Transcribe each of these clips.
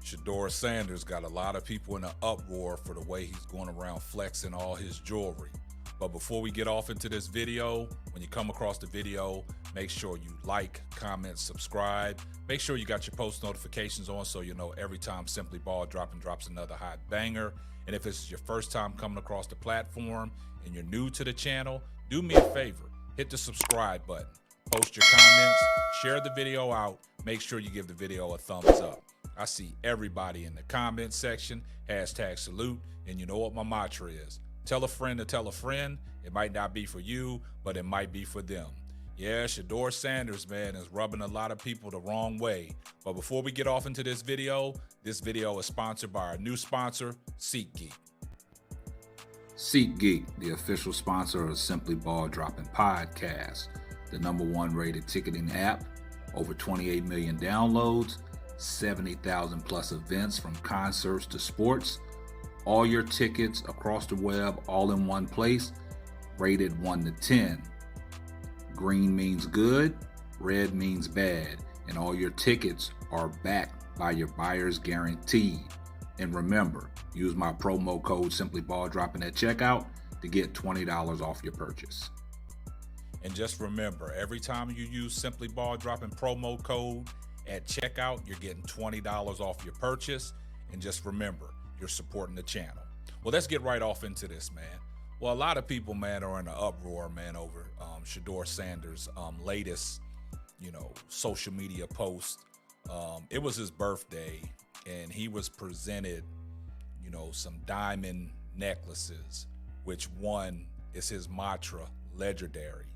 Shedeur Sanders got a lot of people in an uproar for the way he's going around flexing all his jewelry. But before we get off into this video, when you come across the video, make sure you like, comment, subscribe. Make sure you got your post notifications on so you know every time Simply Ball drops another hot banger. And if it's your first time coming across the platform and you're new to the channel, do me a favor, hit the subscribe button, post your comments, share the video out, make sure you give the video a thumbs up. I see everybody in the comment section, #salute, and you know what my mantra is. Tell a friend to tell a friend. It might not be for you, but it might be for them. Yeah, Shedeur Sanders, man, is rubbing a lot of people the wrong way. But before we get off into this video is sponsored by our new sponsor, SeatGeek. SeatGeek, the official sponsor of Simply Ball Dropping Podcast, the #1 rated ticketing app, over 28 million downloads, 70,000 plus events from concerts to sports, all your tickets across the web, all in one place, rated 1 to 10. Green means good, red means bad, and all your tickets are backed by your buyer's guarantee. And remember, use my promo code SimplyBallDropping at checkout to get $20 off your purchase. And just remember, every time you use Simply Ball Dropping promo code at checkout, you're getting $20 off your purchase. And just remember, you're supporting the channel. Well, let's get right off into this, man. Well, a lot of people, man, are in an uproar, man, over Shedeur Sanders' latest, social media post. It was his birthday, and he was presented, some diamond necklaces, which one is his mantra, legendary.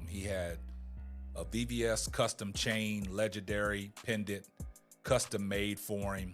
He had a VVS custom chain, legendary pendant, custom made for him,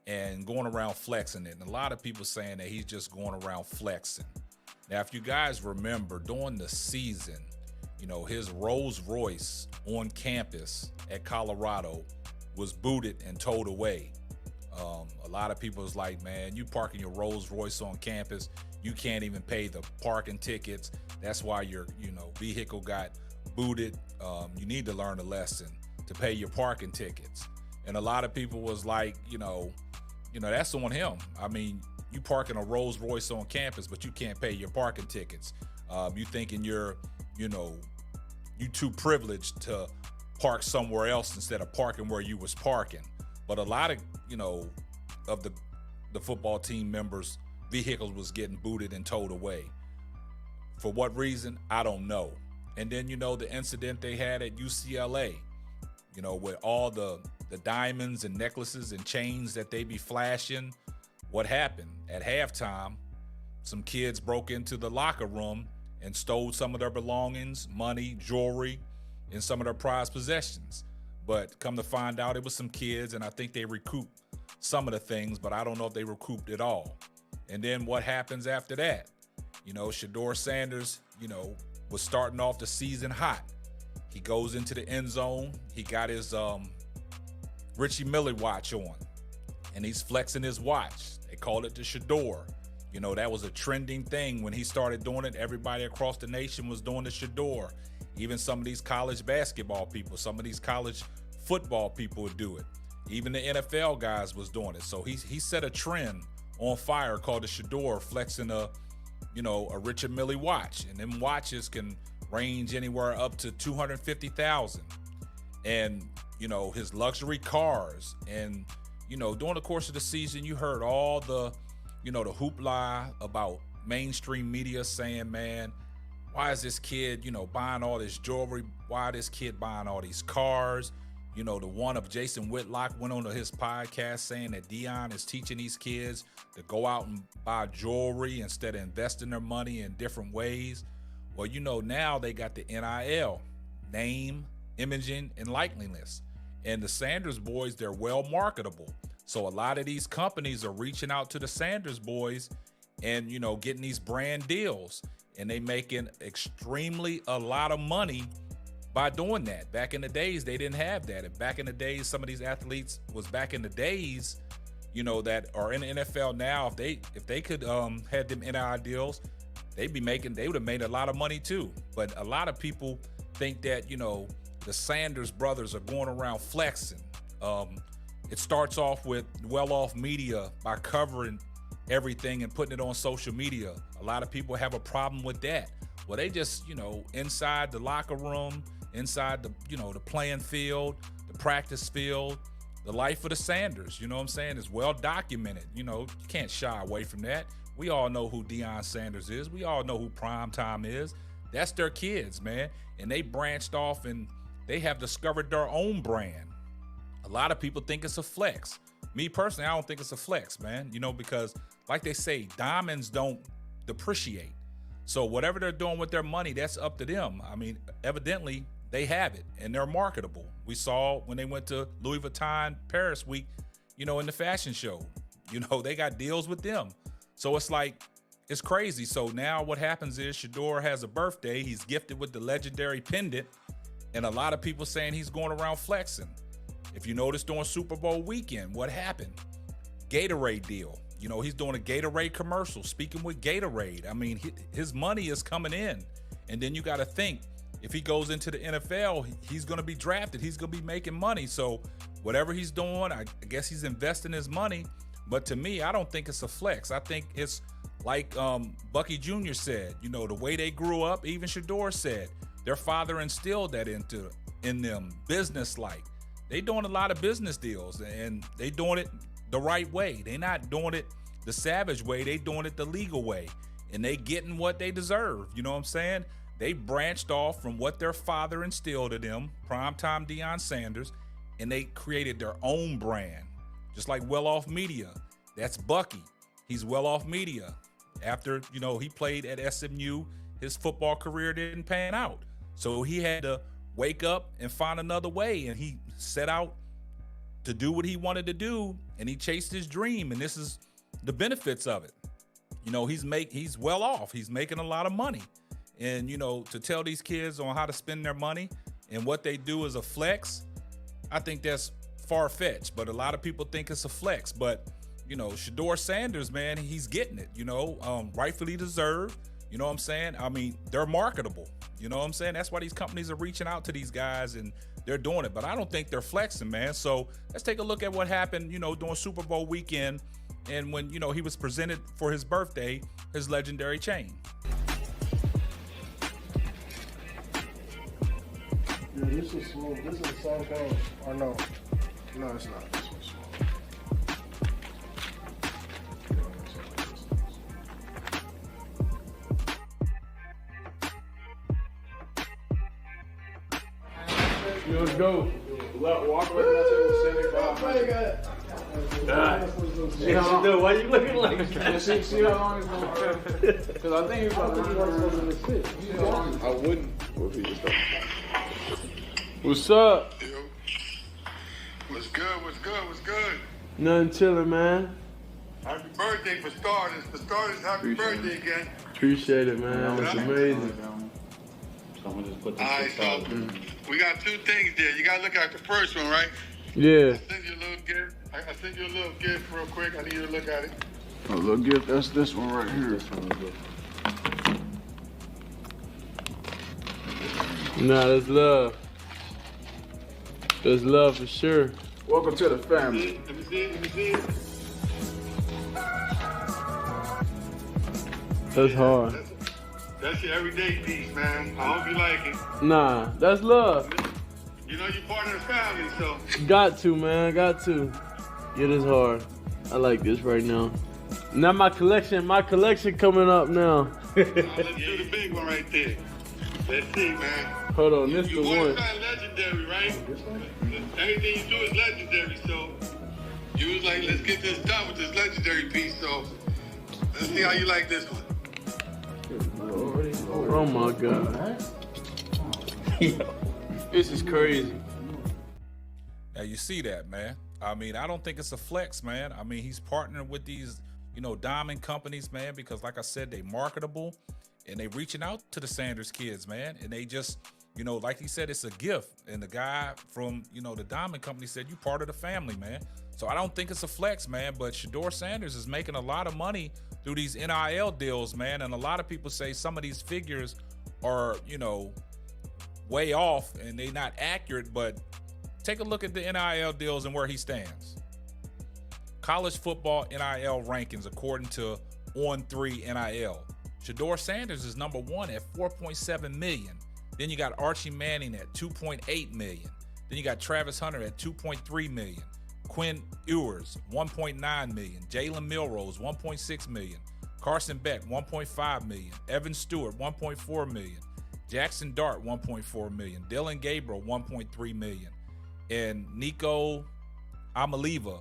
and going around flexing it. And a lot of people saying that he's just going around flexing. Now, if you guys remember, during the season, his Rolls Royce on campus at Colorado was booted and towed away. A lot of people was like, man, you parking your Rolls Royce on campus, you can't even pay the parking tickets. That's why your, vehicle got booted. You need to learn a lesson to pay your parking tickets. And a lot of people was like, that's on him. I mean, you parking a Rolls Royce on campus, but you can't pay your parking tickets. You thinking you're, you too privileged to park somewhere else instead of parking where you was parking. But a lot of, of the football team members' vehicles was getting booted and towed away. For what reason? I don't know. And then, the incident they had at UCLA, with all the diamonds and necklaces and chains that they be flashing. What happened? At halftime, some kids broke into the locker room and stole some of their belongings, money, jewelry, and some of their prized possessions. But come to find out, it was some kids, and I think they recouped some of the things, but I don't know if they recouped it all. And then what happens after that? Shedeur Sanders, was starting off the season hot. He goes into the end zone. He got his Richie Mille watch on, and he's flexing his watch. They called it the Shedeur. That was a trending thing when he started doing it. Everybody across the nation was doing the Shedeur. Even some of these college basketball people, some of these college football people would do it. Even the NFL guys was doing it. So he set a trend on fire called the Shedeur, flexing a Richard Mille watch. And them watches can range anywhere up to $250,000. And, his luxury cars. And, during the course of the season, you heard all the, the hoopla about mainstream media saying, man, why is this kid, buying all this jewelry? Why this kid buying all these cars? The one of Jason Whitlock went on to his podcast saying that Dion is teaching these kids to go out and buy jewelry instead of investing their money in different ways. Well, now they got the NIL, name, imaging, and likeliness. And the Sanders boys, they're well marketable. So a lot of these companies are reaching out to the Sanders boys and, getting these brand deals. And they making extremely a lot of money by doing that. Back in the days, they didn't have that. And back in the days, some of these athletes was back in the days, that are in the NFL now. If they could had them NIL deals, they would have made a lot of money too. But a lot of people think that, the Sanders brothers are going around flexing. it starts off with well-off media by covering everything and putting it on social media. A lot of people have a problem with that. Well, they just, inside the locker room, inside the, the playing field, the practice field, the life of the Sanders, you know what I'm saying, is well documented. You can't shy away from that. We all know who Deion Sanders is. We all know who Primetime is. That's their kids, man. And they branched off and they have discovered their own brand. A lot of people think it's a flex. Me personally, I don't think it's a flex, man, because like they say, diamonds don't depreciate. So whatever they're doing with their money, that's up to them. I mean, evidently they have it and they're marketable. We saw when they went to Louis Vuitton Paris week, in the fashion show, they got deals with them. So it's like, it's crazy. So now what happens is Shedeur has a birthday. He's gifted with the legendary pendant, and a lot of people saying he's going around flexing. If you notice during Super Bowl weekend, what happened? Gatorade deal. He's doing a Gatorade commercial, speaking with Gatorade. I mean, his money is coming in. And then you got to think, if he goes into the NFL, he's going to be drafted. He's going to be making money. So whatever he's doing, I guess he's investing his money. But to me, I don't think it's a flex. I think it's like Bucky Jr. said, the way they grew up, even Shedeur said, their father instilled that in them, business-like. They doing a lot of business deals, and they doing it the right way. They not doing it the savage way. They doing it the legal way, and they getting what they deserve. You know what I'm saying? They branched off from what their father instilled in them, Primetime Deion Sanders, and they created their own brand, just like well-off media. That's Bucky. He's well-off media. After, he played at SMU, his football career didn't pan out. So he had to wake up and find another way, and he set out to do what he wanted to do, and he chased his dream, and this is the benefits of it. He's well off. He's making a lot of money. And, to tell these kids on how to spend their money and what they do is a flex, I think that's far-fetched, but a lot of people think it's a flex. But, Shedeur Sanders, man, he's getting it, rightfully deserved. You know what I'm saying? I mean, they're marketable. You know what I'm saying? That's why these companies are reaching out to these guys and they're doing it. But I don't think they're flexing, man. So let's take a look at what happened, during Super Bowl weekend and when, he was presented for his birthday, his legendary chain. Yeah, this is smooth. This is the same thing. Or no? No, it's not. This one's smooth. Let's go. Walk away from that table, 75. Why you looking like that? See how long it's going to because I think he's about to I wouldn't. What if he just started? What's up? Yo. What's good? What's good? What's good? Nothing chilling, man. Happy birthday for starters. For starters, happy birthday again. Appreciate it, man. It's amazing. All right, so we got two things there. You got to look at the first one, right? Yeah. I sent you a little gift. I sent you a little gift real quick. I need you to look at it. A little gift. That's this one right here. Nah, that's love. That's love for sure. Welcome to the family. Let me see it. Let me see it. That's hard. That's your everyday piece, man. I hope you like it. Nah, that's love. You're part of the family, so. Got to, man. Got to. It is hard. I like this right now. Now my collection coming up now. Let's do the big one right there. Let's see, man. Hold on, this the You one. want something legendary, right? Everything you do is legendary, so you was like, let's get this done with this legendary piece, so let's see how you like this one. Oh my God. This is crazy. Now you see that, man. I mean, I don't think it's a flex, man. I mean, he's partnering with these, diamond companies, man, because like I said, they marketable and they reaching out to the Sanders kids, man. And they just, like he said, it's a gift. And the guy from, the diamond company said, you part of the family, man. So I don't think it's a flex, man. But Shedeur Sanders is making a lot of money through these NIL deals, man. And a lot of people say some of these figures are, way off and they not accurate, but take a look at the NIL deals and where he stands. college football NIL rankings according to On3 NIL. Shedeur Sanders is number 1 at 4.7 million. Then you got Archie Manning at 2.8 million. Then you got Travis Hunter at 2.3 million. Quinn Ewers, 1.9 million. Jalen Milrose, 1.6 million. Carson Beck, 1.5 million. Evan Stewart, 1.4 million. Jackson Dart, 1.4 million. Dylan Gabriel, 1.3 million. And Nico Amaliva,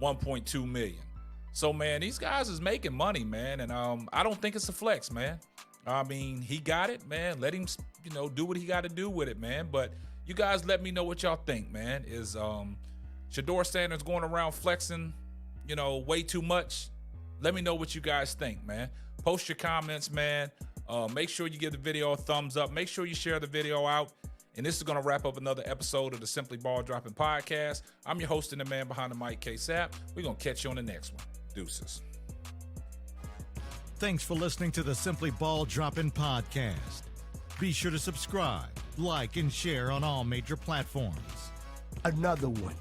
1.2 million. So, man, these guys is making money, man. And I don't think it's a flex, man. I mean, he got it, man. Let him, do what he got to do with it, man. But you guys let me know what y'all think, man. Is Shedeur Sanders going around flexing, way too much? Let me know what you guys think, man. Post your comments, man. Make sure you give the video a thumbs up. Make sure you share the video out. And this is going to wrap up another episode of the Simply Ball Dropping Podcast. I'm your host and the man behind the mic, K-Sap. We're going to catch you on the next one. Deuces. Thanks for listening to the Simply Ball Dropping Podcast. Be sure to subscribe, like, and share on all major platforms. Another one.